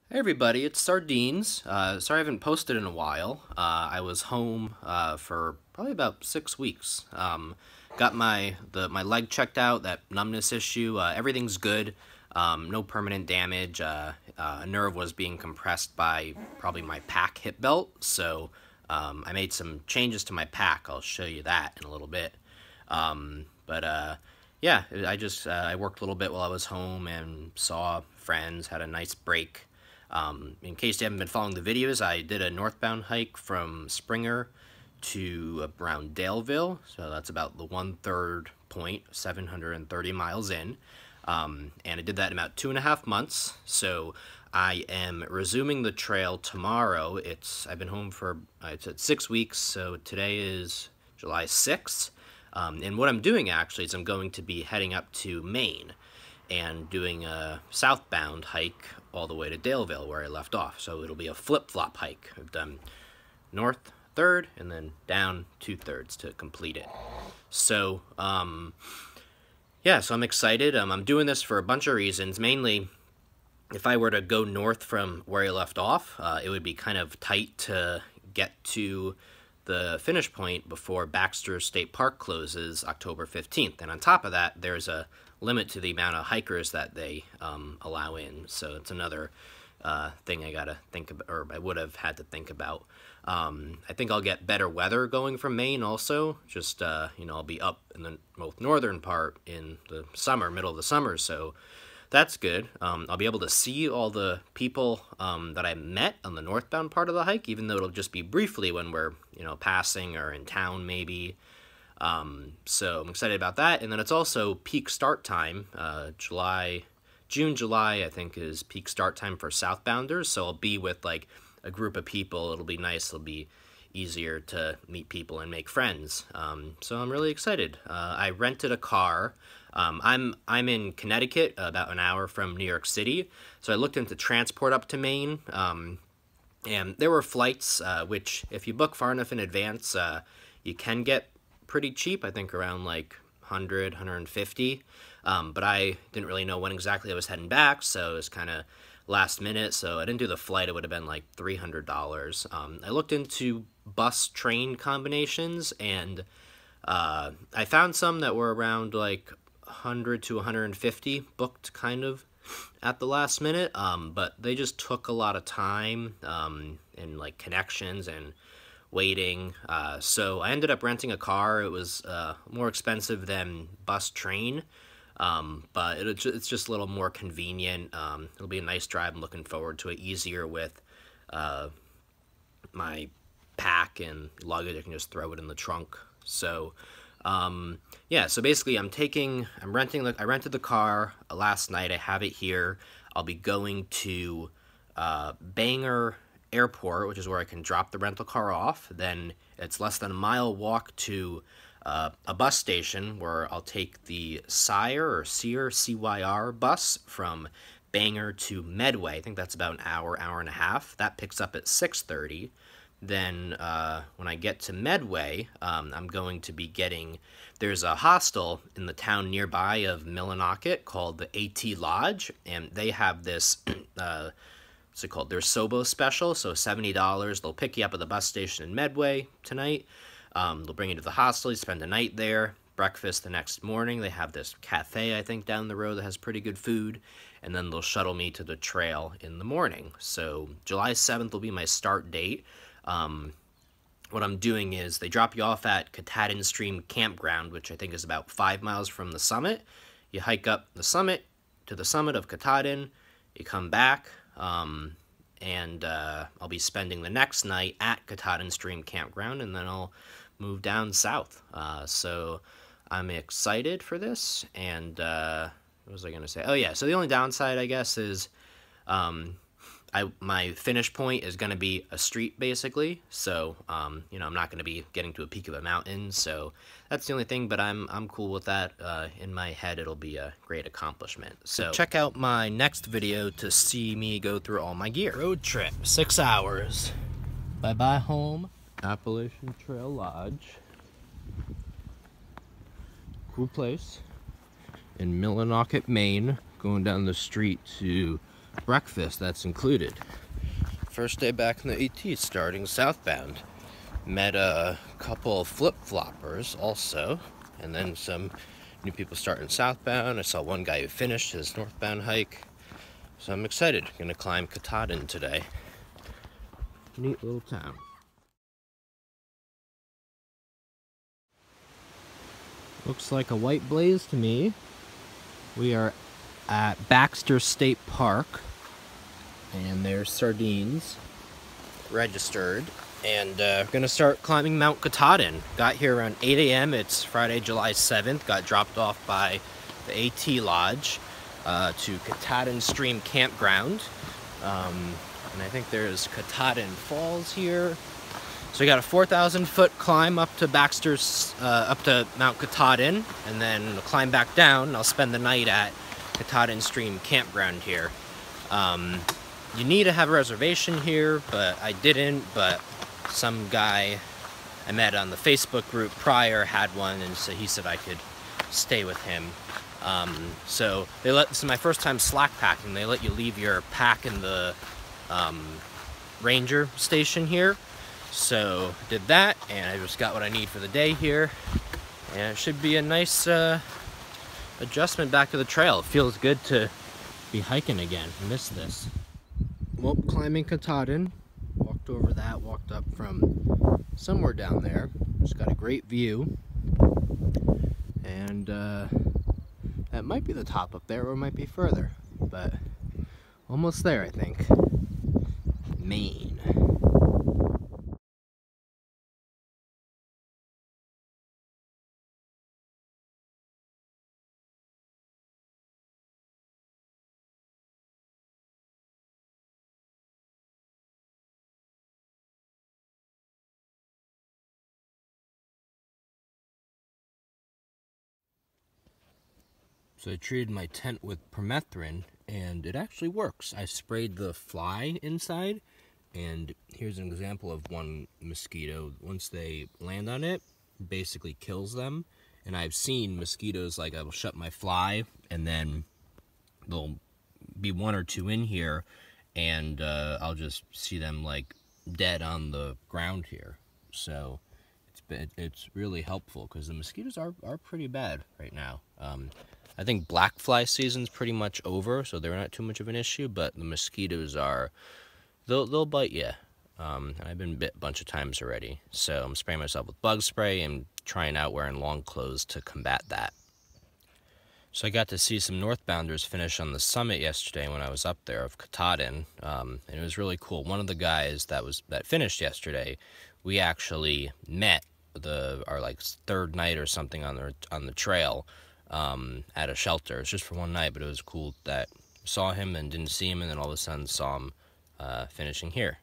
Hey everybody, it's Sardines. Sorry I haven't posted in a while. I was home for probably about 6 weeks. Got my leg checked out, that numbness issue. Everything's good. No permanent damage. A nerve was being compressed by probably my pack hip belt, so I made some changes to my pack. I'll show you that in a little bit. But yeah, I worked a little bit while I was home and saw friends, had a nice break. In case you haven't been following the videos, I did a northbound hike from Springer to around Daleville, so that's about the 1/3 point, 730 miles in. And I did that in about 2.5 months, so I am resuming the trail tomorrow. I've been home for, it's at 6 weeks, so today is July 6th. And what I'm doing actually is I'm going to be heading up to Maine and doing a southbound hike all the way to Daleville where I left off. So it'll be a flip-flop hike. I've done north third and then down 2/3 to complete it. So yeah, so I'm excited. I'm doing this for a bunch of reasons. Mainly, if I were to go north from where I left off, it would be kind of tight to get to the finish point before Baxter State Park closes October 15th. And on top of that, there's a limit to the amount of hikers that they allow in. So it's another thing I gotta think about, or I would have had to think about. I think I'll get better weather going from Maine also. Just, I'll be up in the most northern part in the summer, middle of the summer, so that's good. I'll be able to see all the people that I met on the northbound part of the hike, even though it'll just be briefly when we're, passing or in town maybe. So I'm excited about that. And then it's also peak start time. June, July, I think, is peak start time for southbounders. So I'll be with like a group of people. It'll be nice. It'll be easier to meet people and make friends. So I'm really excited. I rented a car. I'm in Connecticut, about an hour from New York City. So I looked into transport up to Maine. And there were flights, which if you book far enough in advance, you can get pretty cheap. I think around like 100, 150. But I didn't really know when exactly I was heading back, so it was kind of last minute. So I didn't do the flight. It would have been like $300. I looked into bus train combinations, and I found some that were around like 100 to 150 booked kind of at the last minute, but they just took a lot of time and like connections and waiting. So I ended up renting a car. It was more expensive than bus train, but it's just a little more convenient. It'll be a nice drive. I'm looking forward to it. Easier with my pack and luggage. I can just throw it in the trunk. So yeah, so basically I rented the car last night. I have it here. I'll be going to Bangor Airport, which is where I can drop the rental car off. Then it's less than a mile walk to a bus station where I'll take the Cyr CYR bus from Bangor to Medway. I think that's about an hour, hour and a half. That picks up at 6:30. Then when I get to Medway, I'm going to be there's a hostel in the town nearby of Millinocket called the AT Lodge, and they have this, what's it called, their SOBO special, so $70. They'll pick you up at the bus station in Medway tonight. They'll bring you to the hostel, you spend the night there, breakfast the next morning. They have this cafe, I think, down the road that has pretty good food, and then they'll shuttle me to the trail in the morning. So July 7th will be my start date. What I'm doing is they drop you off at Katahdin Stream Campground, which I think is about 5 miles from the summit. You hike up the summit to the summit of Katahdin. You come back, and I'll be spending the next night at Katahdin Stream Campground, and then I'll move down south. So I'm excited for this. And what was I going to say? Oh, yeah, so the only downside, I guess, is my finish point is going to be a street, basically, so, I'm not going to be getting to a peak of a mountain, so that's the only thing, but I'm cool with that. In my head, it'll be a great accomplishment. So check out my next video to see me go through all my gear. Road trip, 6 hours. Bye-bye home. Appalachian Trail Lodge. Cool place. In Millinocket, Maine, going down the street to breakfast that's included. First day back in the AT, starting southbound. Met a couple of flip-floppers also, and then some new people starting southbound. I saw one guy who finished his northbound hike, so I'm excited. Gonna climb Katahdin today. Neat little town. Looks like a white blaze to me. We are at Baxter State Park, and there's Sardines registered, and we're gonna start climbing Mount Katahdin. Got here around 8 a.m. It's Friday, July 7th. Got dropped off by the AT Lodge to Katahdin Stream Campground, and I think there's Katahdin Falls here. So we got a 4,000-foot climb up to up to Mount Katahdin, and then climb back down. I'll spend the night at Katahdin Stream Campground here. You need to have a reservation here, but I didn't, but some guy I met on the Facebook group prior had one, and so he said I could stay with him. So this is my first time slack packing. They let you leave your pack in the ranger station here. So did that, and I just got what I need for the day here, and it should be a nice adjustment back to the trail. It feels good to be hiking again. I miss this. Well, climbing Katahdin, walked over that, walked up from somewhere down there. Just got a great view, and that might be the top up there, or it might be further, but almost there, I think. Maine. So I treated my tent with permethrin, and it actually works. I sprayed the fly inside, and here's an example of one mosquito. Once they land on it, basically kills them. And I've seen mosquitoes, like I will shut my fly, and then there'll be one or two in here, and I'll just see them like dead on the ground here. So it's really helpful, because the mosquitoes are pretty bad right now. I think black fly season's pretty much over, so they're not too much of an issue, but the mosquitoes are, they'll bite you. I've been bit a bunch of times already, so I'm spraying myself with bug spray and trying out wearing long clothes to combat that. So I got to see some northbounders finish on the summit yesterday when I was up there of Katahdin, and it was really cool. One of the guys that finished yesterday, we actually met our like third night or something on the trail. At a shelter. It's just for one night, but it was cool that saw him and didn't see him, and then all of a sudden saw him finishing here.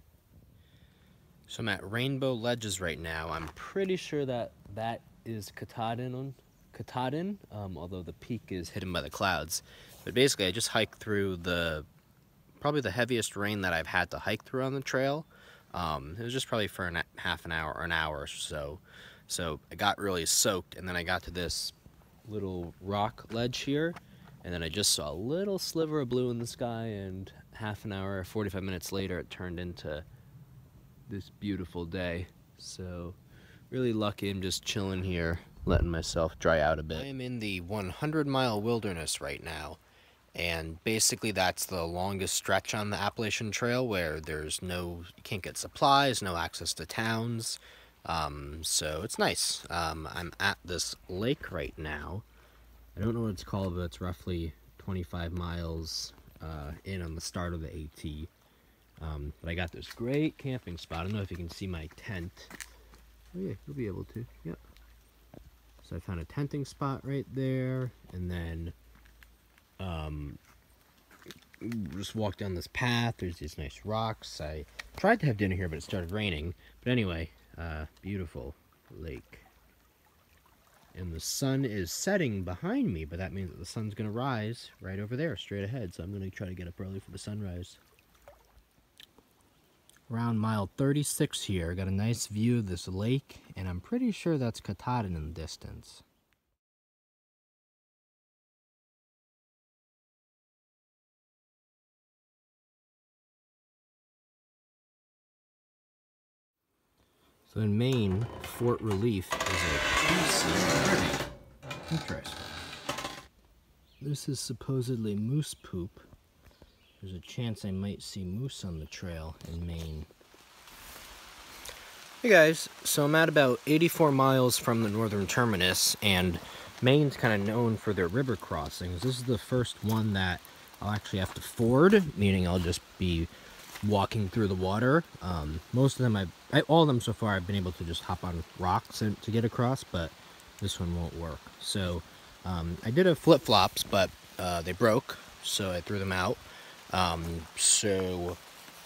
So I'm at Rainbow Ledges right now. I'm pretty sure that is Katahdin, although the peak is hidden by the clouds. But basically, I just hiked through probably the heaviest rain that I've had to hike through on the trail. It was just probably for half an hour or an hour or so. So I got really soaked, and then I got to this little rock ledge here, and then I just saw a little sliver of blue in the sky, and half an hour, 45 minutes later, it turned into this beautiful day. So really lucky. I'm just chilling here, letting myself dry out a bit. I am in the 100-mile wilderness right now, and basically that's the longest stretch on the Appalachian Trail where you can't get supplies, no access to towns. So it's nice. I'm at this lake right now. I don't know what it's called, but it's roughly 25 miles in on the start of the AT. But I got this great camping spot. I don't know if you can see my tent. Oh yeah, you'll be able to. Yep. So I found a tenting spot right there, and then just walk down this path. There's these nice rocks. I tried to have dinner here, but it started raining. But anyway, beautiful lake. And the sun is setting behind me, but that means that the sun's going to rise right over there, straight ahead. So I'm going to try to get up early for the sunrise. Around mile 36 here, got a nice view of this lake, and I'm pretty sure that's Katahdin in the distance. So in Maine, Fort Relief is a two-season. Interesting. This is supposedly moose poop. There's a chance I might see moose on the trail in Maine. Hey guys, so I'm at about 84 miles from the northern terminus, and Maine's kind of known for their river crossings. This is the first one that I'll actually have to ford, meaning I'll just be walking through the water. Most of them, all of them so far, I've been able to just hop on rocks to get across, but this one won't work. So I did have flip-flops, but they broke, so I threw them out. So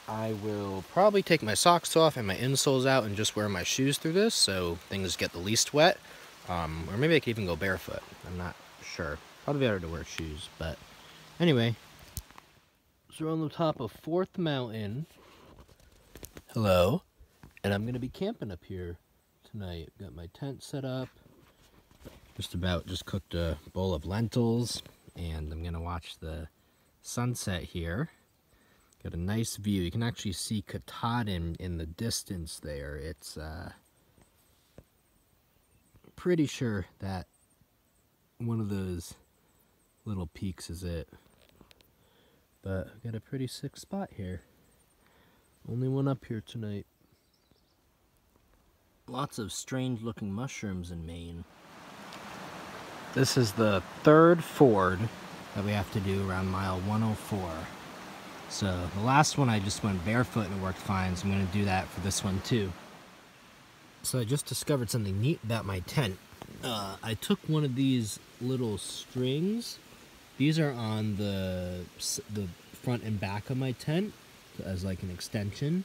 I will probably take my socks off and my insoles out and just wear my shoes through this so things get the least wet. Or maybe I could even go barefoot. I'm not sure. Probably better to wear shoes, but anyway. So we're on the top of 4th Mountain. Hello. And I'm going to be camping up here tonight. Got my tent set up. Just cooked a bowl of lentils. And I'm going to watch the sunset here. Got a nice view. You can actually see Katahdin in the distance there. It's pretty sure that one of those little peaks is it. But I've got a pretty sick spot here. Only one up here tonight. Lots of strange looking mushrooms in Maine. This is the 3rd ford that we have to do around mile 104. So the last one I just went barefoot and it worked fine, so I'm going to do that for this one too. So I just discovered something neat about my tent. I took one of these little strings. These are on the front and back of my tent as like an extension.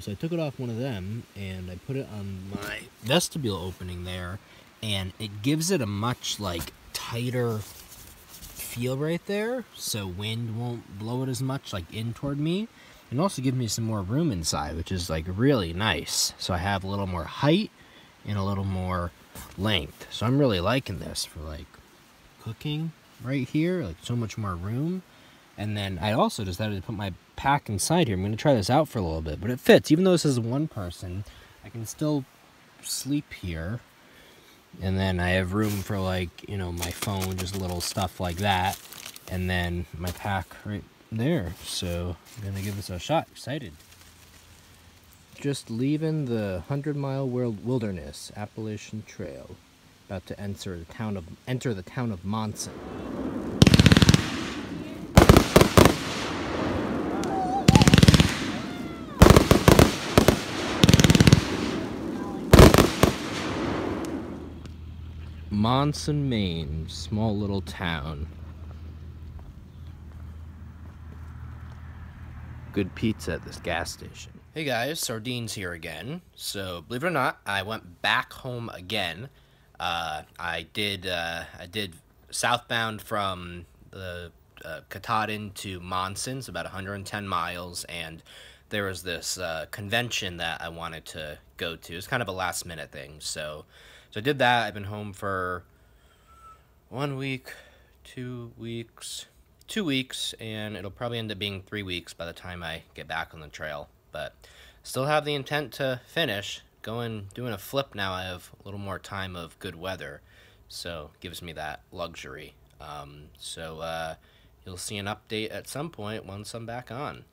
So I took it off one of them and I put it on my vestibule opening there, and it gives it a much like tighter feel right there, so wind won't blow it as much like in toward me, and also give me some more room inside, which is like really nice. So I have a little more height and a little more length. So I'm really liking this for like cooking right here, like so much more room. And then I also decided to put my pack inside here. I'm going to try this out for a little bit, but it fits. Even though this is one person, I can still sleep here. And then I have room for like, you know, my phone, just little stuff like that. And then my pack right there. So I'm going to give this a shot. Excited. Just leaving the 100-mile wilderness, Appalachian Trail. About to enter the town of Monson. Monson, Maine, small little town. Good pizza at this gas station. Hey guys, Sardines here again. So, believe it or not, I went back home again. I did southbound from the Katahdin to Monson, it's about 110 miles, and there was this convention that I wanted to go to. It's kind of a last minute thing, so I did that. I've been home for 1 week, 2 weeks, 2 weeks, and it'll probably end up being 3 weeks by the time I get back on the trail. But still have the intent to finish. Doing a flip now, I have a little more time of good weather, so it gives me that luxury. You'll see an update at some point once I'm back on.